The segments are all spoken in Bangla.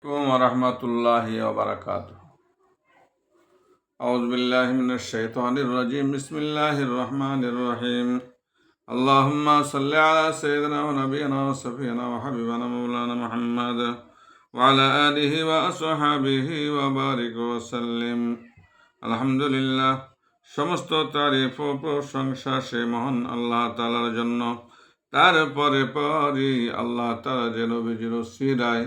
ওরহমতুল্লাহি ওবারাকাতুহু। আউযু বিল্লাহি মিনাশ শাইতানির রাজিম। বিসমিল্লাহির রহমানির রহিম। আল্লাহুম্মা সাল্লি আলা সাইয়্যিদিনা ওয়া নাবিয়িনা ওয়া শাফিয়িনা ওয়া হাবিবিনা মাওলানা মুহাম্মদ ওয়া আলা আলিহি ওয়া আসহাবিহি ওয়া বারিক ওয়া সাল্লিম। আলহামদুলিল্লাহ, সমস্ত তারিফ ও প্রশংসা সে মহান আল্লাহ তাআলার জন্য। তারপরে আল্লাহ তাআলা যে নবীজির উসিলায়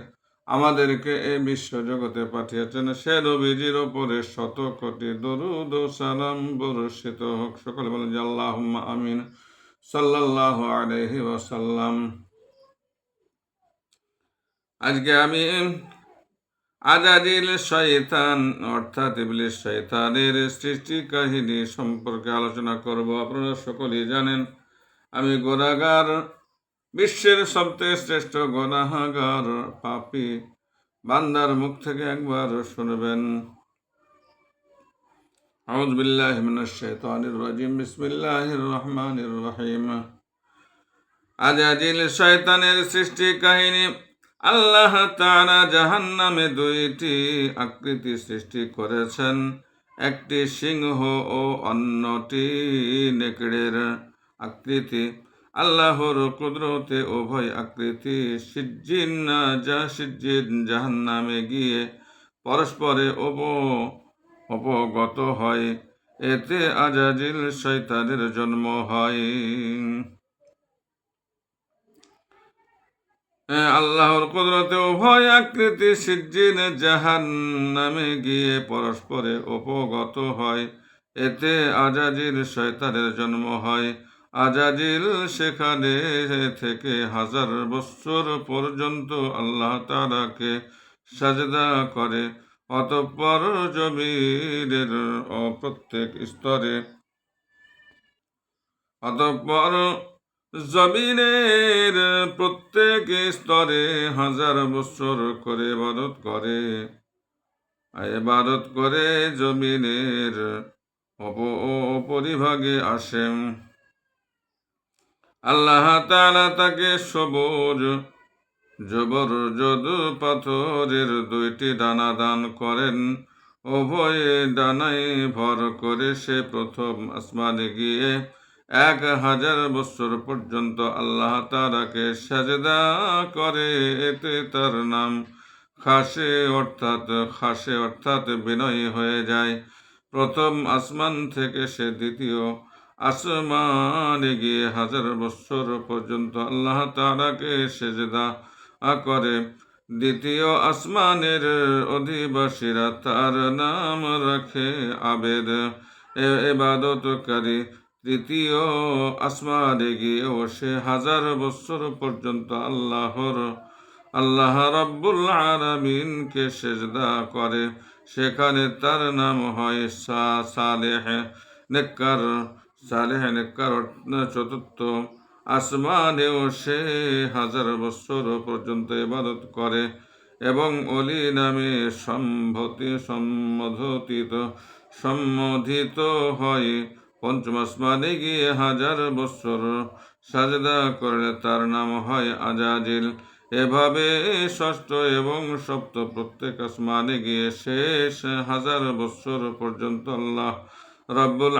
আমাদেরকে এই বিশ্ব জগতে পাঠিয়েছেন, সে নবীজির ওপরে শত কোটি দরুদ ও সালাম বর্ষিত হোক। সকলে বলেন যে আল্লাহুম্মা আমিন। সাল্লাল্লাহু আলাইহি ওয়াসাল্লাম। আজকে আমি আজাজিল শয়তান অর্থাৎ ইবলিস শয়তানের সৃষ্টি কাহিনী সম্পর্কে আলোচনা করব। আপনারা সকলেই জানেন আমি গুনাহগার, বিশ্বের সবচেয়ে শ্রেষ্ঠ গুনাহগার পাপী। বান্দার মুখ থেকে একবার শুনবেন, আউযু বিল্লাহি মিনাশ শাইতানির রাজিম। বিসমিল্লাহির রহমানির রহিম। আজাজিল শয়তানের সৃষ্টি কাহিনী। আল্লাহ তাআলা জাহান্নামে দুইটি আকৃতি সৃষ্টি করেছেন, একটি সিংহ ও অন্যটি নেকড়ের আকৃতি। আল্লাহর কুদরতে উভয় আকৃতি সিজ্জিন জাহান্নামে গিয়ে পরস্পরে অবগত হয়। এতে আজাজিল শয়তানের জন্ম হয়। আল্লাহর কুদরতে উভয় আকৃতি সিজ্জিন জাহান্নামে গিয়ে পরস্পরে অবগত হয়। এতে আজাজিল শয়তানের জন্ম হয়। আজাজিল সেখানে থেকে 1000 বছর পর্যন্ত আল্লাহ তাআলাকে সাজদা করে। অতঃপর জমিনের প্রত্যেক স্তরে জমিনের প্রত্যেক স্তরে 1000 বছর করে ইবাদত করে জমিনের অপরিভাগে আসেন। আল্লাহ তাআলা তাকে সবুজ জবরজদ পাথরের 2টি ডানা দান করেন। উভয়ে ডানায় ভর করে সে প্রথম আসমানে গিয়ে 1000 বছর পর্যন্ত আল্লাহ তাআলাকে সাজদা করে। এতে তার নাম খাশে অর্থাৎ বিনয়ী হয়ে যায়। প্রথম আসমান থেকে সে দ্বিতীয় আসমানে গিয়ে 1000 বছর পর্যন্ত আল্লাহ তাআলাকে সেজদা করে। দ্বিতীয় আসমানের অধিবাসীরা তার নাম রাখে আবেদ, ইবাদতকারী। তৃতীয় আসমানে গিয়েও সে 1000 বছর পর্যন্ত আল্লাহ রাব্বুল আলামিনকে সেজদা করে। সেখানে তার নাম হয় সালেহ নেককার। চতুর্থ আসমানেও সে 1000 বছর পর্যন্ত ইবাদত করে এবং অলি নামে সম্বোধিত হয়। পঞ্চম আসমানে গিয়ে 1000 বছর সাজদা করলে তার নাম হয় আজাজিল। এভাবে ষষ্ঠ এবং সপ্তম প্রত্যেক আসমানে গিয়ে শেষ 1000 বছর পর্যন্ত আল্লাহ রাব্বুল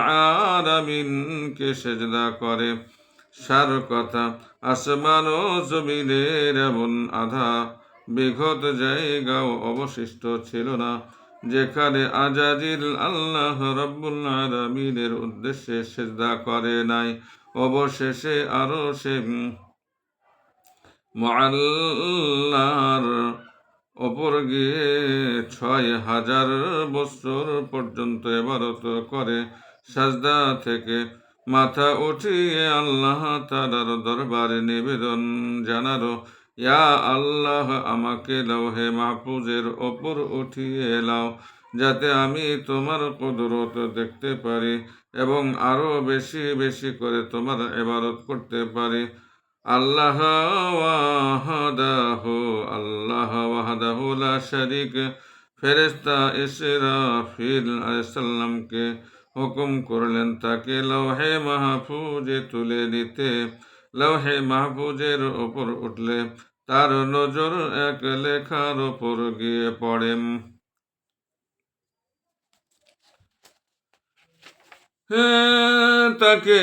আলামিনকে সেজদা করে। সার কথা, আসমান ও জমিনের এমন আধা বিঘত জায়গাও অবশিষ্ট ছিল না যেখানে আজাজিল আল্লাহ রাব্বুল আলামিনের উদ্দেশ্যে সেজদা করে নাই। অবশেষে আরো সে মুআল্লার ওপর গিয়ে 6000 বছর পর্যন্ত ইবাদত করে। সাজদা থেকে মাথা উঠিয়ে আল্লাহ তাআলার দরবারে নিবেদন জানালো, ইয়া আল্লাহ, আমাকে লৌহে মাহফুজের ওপর উঠিয়ে এলাও যাতে আমি তোমার কুদরত দেখতে পারি এবং আরো বেশি বেশি করে তোমার ইবাদত করতে পারি। আল্লাহ ওয়াহদাহু লা শারীক। ফেরেশতা ইসরাফিল আলাইহিস সালামকে হুকুম করলেন তাকে লৌহে মাহফুজে তুলে নিতে। লৌহে মাহফুজের ওপর উঠলে তার নজর এক লেখার ওপর গিয়ে পড়ে। তাকে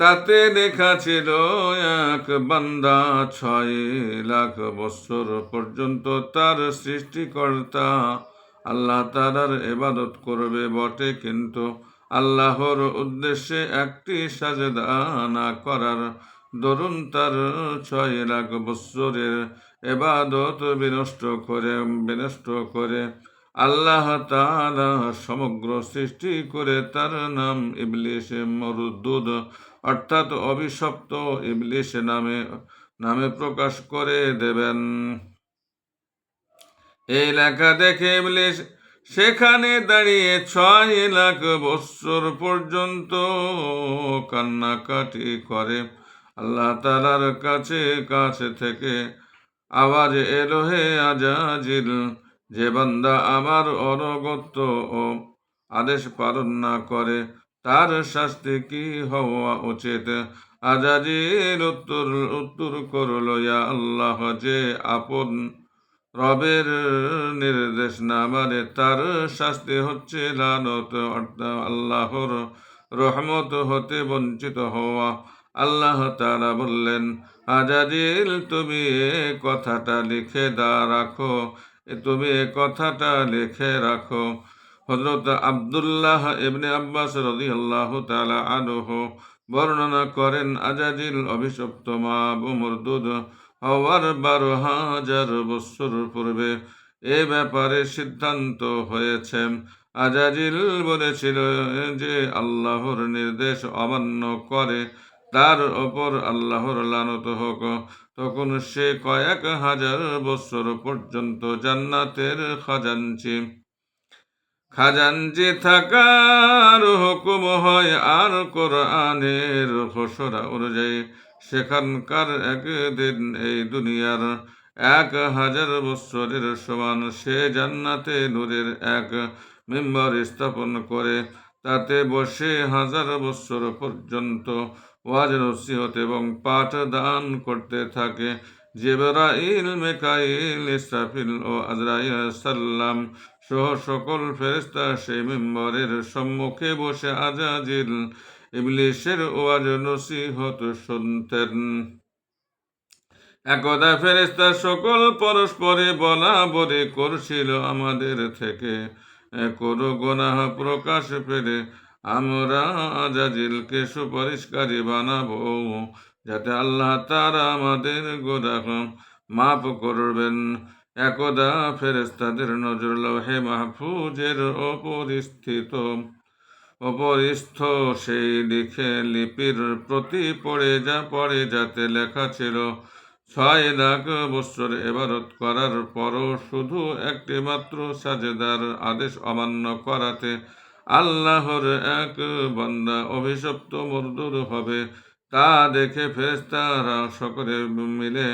তাতে লেখা ছিল এক বান্দা 6 লাখ বছর পর্যন্ত তার সৃষ্টিকর্তা আল্লাহ তাআলার ইবাদত করবে বটে, কিন্তু আল্লাহর উদ্দেশ্যে একটি সাজদা না করার দরুন তার 6 লাখ বছরের ইবাদত বিনষ্ট করে আল্লাহ তাআলা সমগ্র সৃষ্টি করে তার নাম ইবলিস মরদুদ অর্থাৎ অভিশপ্ত ইবলিস নামে প্রকাশ করে দেবেন। এই লেখা দেখে ইবলিস সেখানে দাঁড়িয়ে 6 লাখ বৎসর পর্যন্ত কান্নাকাটি করে। আল্লাহ তাআলার কাছে থেকে আওয়াজ এলো, হে আজাজিল, যে বান্দা আমার অনগত্য ও আদেশ পালন না করে তার শাস্তি কি হওয়া উচিত? আজাজিল উত্তর করল, ইয়া আল্লাহ, যে আপন রবের নির্দেশ না মানে তার শাস্তি হচ্ছে লানত, অর্থাৎ আল্লাহর রহমত হতে বঞ্চিত হওয়া। আল্লাহ তাআলা বললেন, আজাজিল, তুমি এ কথাটা লিখে রাখো। হযরত আব্দুল্লাহ ইবনে আব্বাস রাদিয়াল্লাহু তাআলা আনহু বর্ণনা করেন, আজাজিল অভিশপ্ত মরদুদ হওয়ার 12,000 বছর পূর্বে এ ব্যাপারে সিদ্ধান্ত হয়েছে। আজাজিল বলেছিল যে আল্লাহর নির্দেশ অমান্য করে তার ওপর আল্লাহর লানত হোক। তখন সে কয়েক হাজার বছর পর্যন্ত জান্নাতের খাজানচি থাকার হুকুম হয়, আর কোরআনের ঘোষণা অনুযায়ী সেখানকার একদিন এই দুনিয়ার 1,000 বছরের সমান। সে জান্নাতে নূরের এক মিম্বর স্থাপন করে তাতে বসে 1000 বছর পর্যন্ত ওয়াজ নসিহত এবং পাঠ দান করতে থাকে। জিবরাইল, মিকাইল, ইসরাফিল ও আজরাইল সাল্লাম সহ সকল ফেরেশতা সেই মিম্বরের সম্মুখে বসে আজাজিল ইবলিসের ওয়াজ নসিহত শুনতেন। একদা ফেরেশতা সকল পরস্পরে বলাবলি করছিল, আমাদের থেকে কোনো গুনাহ প্রকাশ পেলে আমরা আজাজিলকে সুপারিশকারী বানাবো, যাতে আল্লাহ তাআলা আমাদের গুনাহ মাফ করবেন। একদা ফেরেশতাদের নজর লৌহে মাহফুজের অপরিস্থ সেই লিপির প্রতি পড়ে যাতে লেখা ছিল, 6 লাখ বছর ইবাদত করার পরও শুধু একটি মাত্র সাজদার আদেশ অমান্য করাতে আল্লাহর এক বান্দা অভিশপ্ত মরদুদ হবে। তা দেখে ফেরেশতারা সকলে মিলে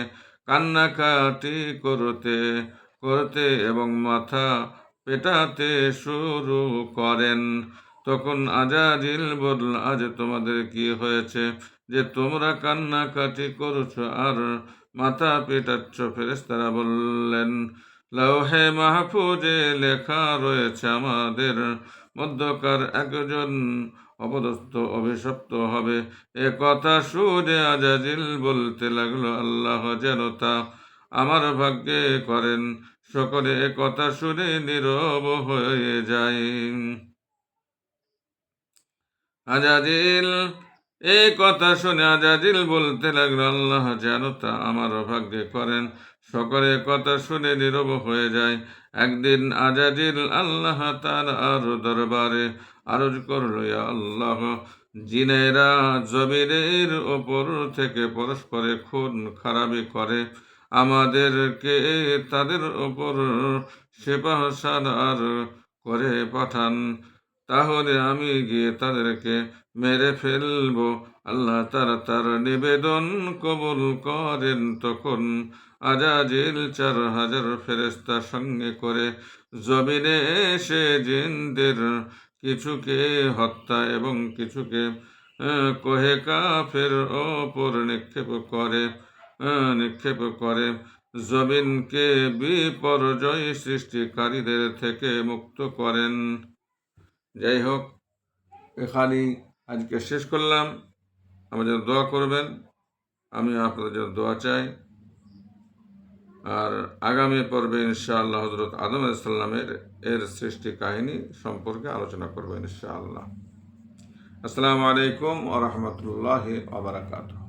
কান্নাকাটি করতে এবং মাথা পেটাতে শুরু করেন। তখন আজাজিল বলল, আজ তোমাদের কি হয়েছে যে তোমরা কান্নাকাটি করছো আর মাথা পেটাচ্ছ? ফেরেশতারা বললেন, লৌহে মাহফুজে লেখা রয়েছে আমাদের মধ্যকার একজন অপদস্থ অভিশপ্ত হবে। এ কথা শুনে আজাজিল বলতে লাগলো, আল্লাহ যেন তা আমার ভাগ্যে করেন। সকলে এ কথা শুনে নীরব হয়ে যায়। এই কথা শুনে আজাজিল বলতে লাগলো, আল্লাহ যেন তা আমার ভাগ্যে করেন। সকলে কথা শুনে নীরব হয়ে যায়। একদিন আজাজিল আল্লাহ তাআলার দরবারে আরজ করল, ইয়া আল্লাহ, জিনেরা জমিনের ওপর থেকে পরস্পরে খুন খারাপি করে, আমাদেরকে তাদের ওপর সিপাহসালার করে পাঠান, তাহলে আমি গিয়ে তাদেরকে মেরে ফেলব। আল্লাহ তাআলা তার নিবেদন কবুল করেন। তখন আজাজিল 4000 ফেরেশতা সঙ্গে করে জমিনে এসে জিনদের কিছুকে হত্যা এবং কিছুকে কোহে কাফের ওপর নিক্ষেপ করে। নিক্ষেপ করে জমিনকে বিপর্যয় সৃষ্টিকারীদের থেকে মুক্ত করেন। যাই হোক, এখানেই আজকে শেষ করলাম। আমাদের দোয়া করবেন, আমি আপনাদের জন্য দোয়া চাই। আর আগামী পর্বে ইনশাআল্লাহ হযরত আদম আলাইহিস সালামের সৃষ্টি কাহিনী সম্পর্কে আলোচনা করব ইনশাআল্লাহ। আসসালামু আলাইকুম ওয়া রাহমাতুল্লাহি ওয়া বারাকাতুহু।